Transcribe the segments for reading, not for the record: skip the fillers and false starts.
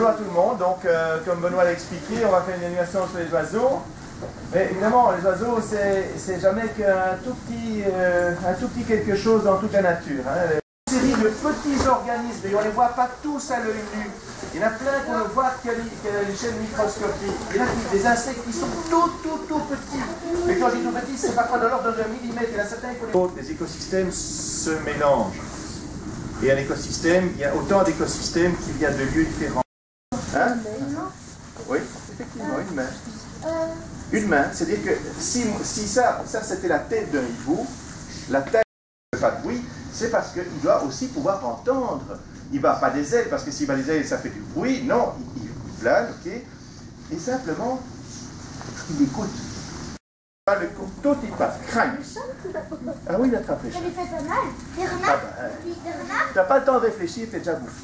bonjour à tout le monde. Donc, comme Benoît l'a expliqué, on va faire une animation sur les oiseaux. Mais évidemment, les oiseaux, c'est jamais qu'un tout petit quelque chose dans toute la nature. Hein. Une série de petits organismes, et on ne les voit pas tous à l'œil nu. Il y en a plein qu'on ne voit qu'à l'échelle microscopique. Il y en a des insectes qui sont tout petits. Mais quand je dis tout petit, c'est parfois de l'ordre d'un millimètre. Il y en a certains que les écosystèmes se mélangent. Et un écosystème, il y a autant d'écosystèmes qu'il y a de lieux différents. Hein? Oui, effectivement, une main. Une main, c'est-à-dire que si ça c'était la tête d'un hibou, la tête ne fait pas de bruit, c'est parce qu'il doit aussi pouvoir entendre. Il ne va pas des ailes, parce que s'il va des ailes, ça fait du bruit. Non, il plane, ok. Et simplement, il écoute. Le couteau, il passe. Crâne. Ah oui, il attrape les chats. Ça lui fait pas mal. Des renards. Des renards. Tu n'as pas le temps de réfléchir, tu es déjà bouffé.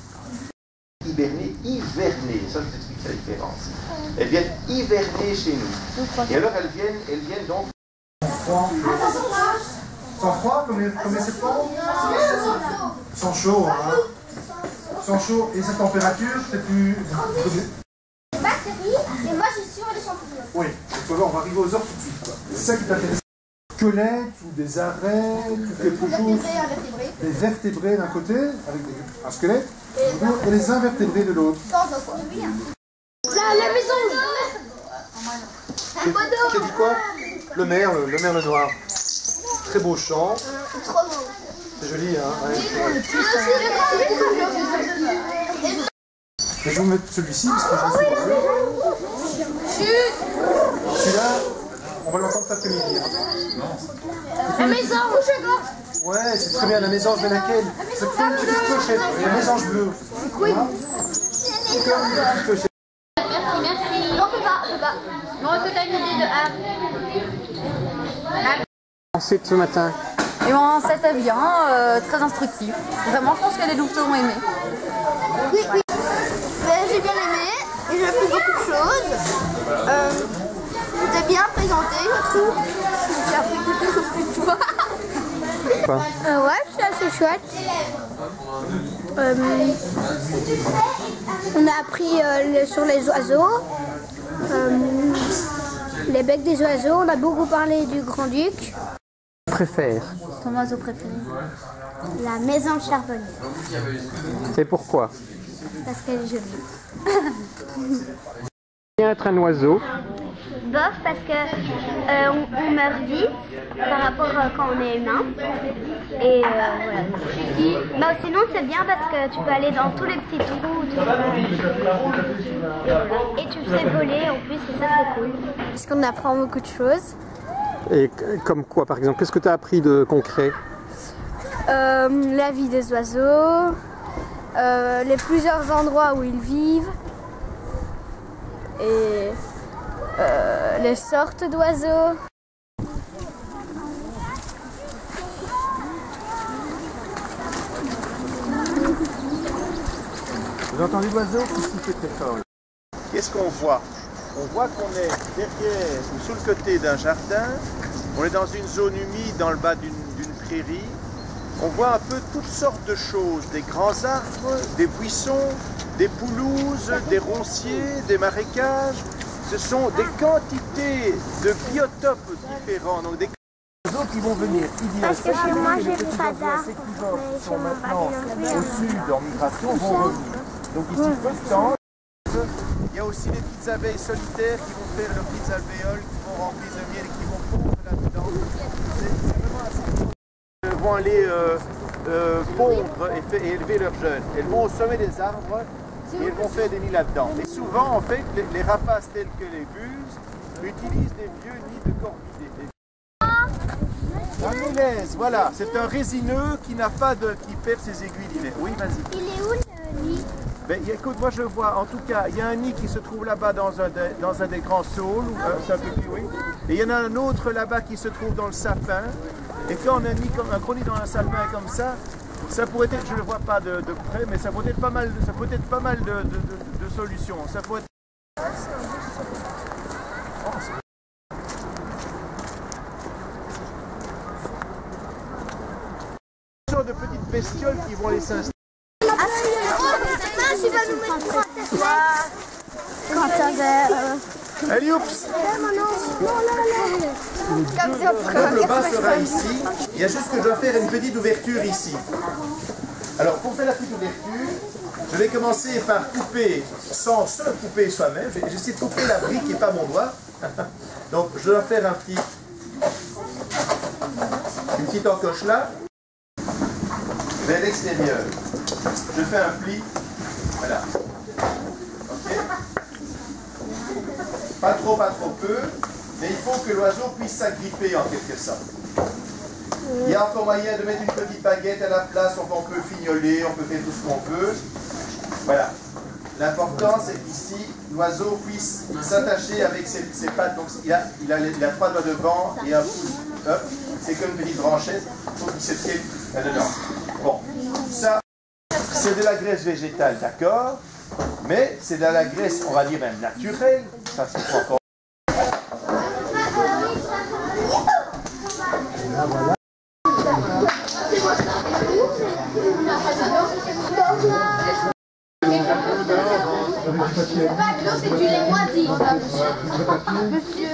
Hiverner, ça je t'explique la différence. Elles viennent hiverner chez nous. Et alors elles viennent donc... Sans froid, comme les septembre? Sans chaud, hein. Sans chaud. Et cette température, c'est plus... Des bactéries, et moi je suis sur les champignons. Oui, donc on va arriver aux heures tout de suite, quoi. C'est ça qui t'intéresse. Squelettes ou des arêtes, quelque chose... Des vertébrés d'un côté, avec un squelette, et les invertébrés de l'autre. La maison. Qui a dit quoi? Le merle noir. Très beau chant. C'est joli, hein? Ouais. Je vais vous mettre celui-ci, parce que je suis celui-là, on va l'entendre cet après-midi. Hein. La maison. Ouais, c'est très bien, la mésange de laquelle? C'est une petite clochette, la mésange bleue. C'est quoi? Merci. On peut pas. Non, est-ce que tu as une idée de Ensuite ce matin. Et bon, c'était bien, très instructif. Vraiment, je pense que les louveteaux ont aimé. Oui. J'ai bien aimé, et j'ai appris beaucoup de choses. C'était bien présenté, je trouve. J'ai appris quelque chose plus de toi. Ouais, c'est assez chouette. On a appris sur les oiseaux, les becs des oiseaux. On a beaucoup parlé du grand-duc. Préfère. Ton oiseau préféré? La maison de charbonnier, Et pourquoi? parce qu'elle est jolie. Bien être un oiseau. Bof, parce que on meurt vite par rapport à quand on est humain. Et voilà. Mais sinon c'est bien parce que tu peux aller dans tous les petits trous. Et tu te fais voler en plus, et ça c'est cool. Parce qu'on apprend beaucoup de choses. Et comme quoi par exemple? Qu'est-ce que tu as appris de concret? La vie des oiseaux, les plusieurs endroits où ils vivent. Et les sortes d'oiseaux. Vous avez entendu l'oiseau qui siffle très fort? Qu'est-ce qu'on voit? On voit qu'on est derrière ou sous le côté d'un jardin. On est dans une zone humide dans le bas d'une prairie. On voit un peu toutes sortes de choses. Des grands arbres, des buissons, des pelouses, des ronciers, des marécages. Ce sont des quantités de biotopes différents. Donc des oiseaux qui vont venir. Parce que chez moi, j'ai pas d'arbres, Qui sont maintenant au sud en migration vont revenir. Donc ici, peu de temps. Il y a aussi les petites abeilles solitaires qui vont faire leurs petites alvéoles, qui vont remplir de miel et qui vont pondre là-dedans. C'est vraiment assez cool. Elles vont aller pondre et élever leurs jeunes. Elles vont au sommet des arbres et elles vont faire des nids là-dedans. Et souvent, en fait, les rapaces tels que les buses utilisent des vieux nids de corvidés. Un mélèze, voilà, c'est un résineux qui n'a pas qui perd ses aiguilles d'hiver. Oui, vas-y. Il est où le nid? Ben, écoute, moi je vois, en tout cas, il y a un nid qui se trouve là-bas dans un des grands saules, c'est un peu plus, oui. Et il y en a un autre là-bas qui se trouve dans le sapin. Et quand on a un gros nid dans un sapin comme ça pourrait être, je ne le vois pas de près, mais ça peut être pas mal, de solutions. Ça peut être... de petites bestioles qui vont les s'installer. Tu vas nous mettre Quand t'avais... Allez, oups! Donc le bas sera ici. Il y a juste que je dois faire une petite ouverture ici. Alors pour faire la petite ouverture, je vais commencer par couper sans se couper soi-même. J'essaie de couper la brique et pas mon doigt. Donc je dois faire une petite encoche là. Vers l'extérieur. Je fais un pli. Voilà. Ok. Pas trop peu. Mais il faut que l'oiseau puisse s'agripper en quelque sorte. Il y a encore moyen de mettre une petite baguette à la place, on peut fignoler, on peut faire tout ce qu'on veut. Voilà. L'important c'est qu'ici, l'oiseau puisse s'attacher avec ses pattes. Donc il a 3 doigts devant et un pouce. Hop. C'est comme une petite branchette. Il faut qu'il se tienne là-dedans. Bon. Ça, c'est de la graisse végétale, d'accord. Mais c'est de la graisse, on va dire même naturelle. Ça, c'est pas encore. C'est du lait moisi. Monsieur.